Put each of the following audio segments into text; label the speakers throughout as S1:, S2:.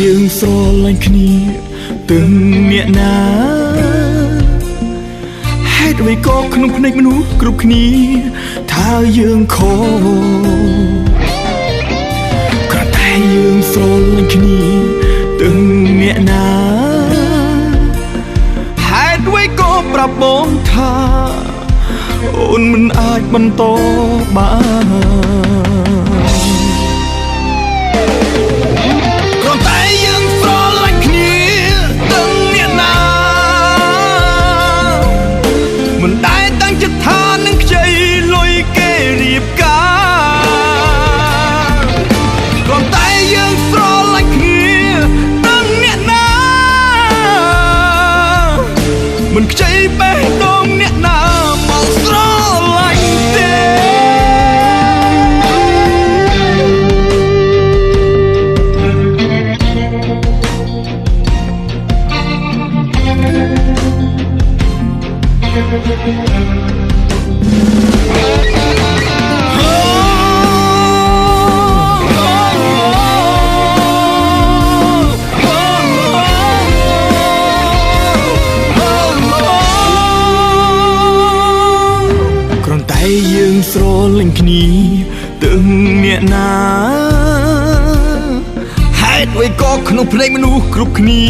S1: យើងស្រឡាញ់គ្នាទាំងអ្នកណាហេតុអ្វីក៏ក្នុងភ្នែកមនុស្សគ្រប់គ្នាថាយើងខុសគ្រាន់តែយើងស្រឡាញ់គ្នាទាំងអ្នកណាហេតុអ្វីក៏ប្រាប់បងថាអូនមិនអាចបន្តបានមិនខ្ចីបេះដូងអ្នកណាមកស្រឡាញ់ទេយើងស្រឡាញ់គ្នាទាំងអ្នកណាហេតុអ្វីក៏ក្នុងភ្នែកមនុស្សគ្រប់គ្នា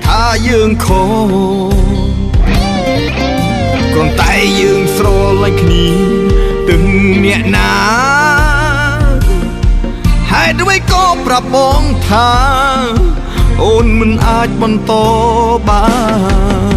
S1: ថាយើងខុសគ្រាន់តែយើងស្រឡាញ់គ្នាទាំងអ្នកណាហេតុអ្វីក៏ប្រាប់បងថាអូនមិនអាចបន្តបាន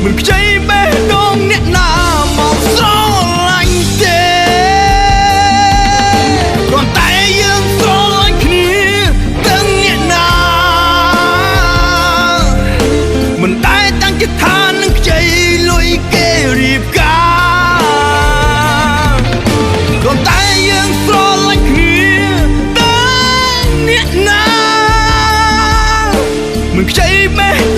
S1: មិនខ្ចីបេះដូងអ្នកណាមកស្រឡាញ់ទេគ្រាន់តែយើងស្រឡាញ់គ្នាទាំងអ្នកណាមិនដែលតាំងចិត្តថានឹងខ្ចីលុយគេរៀបការគ្រាន់តែយើងស្រឡាញ់គ្នាទាំងអ្នកណាមិនខ្ចីបេះ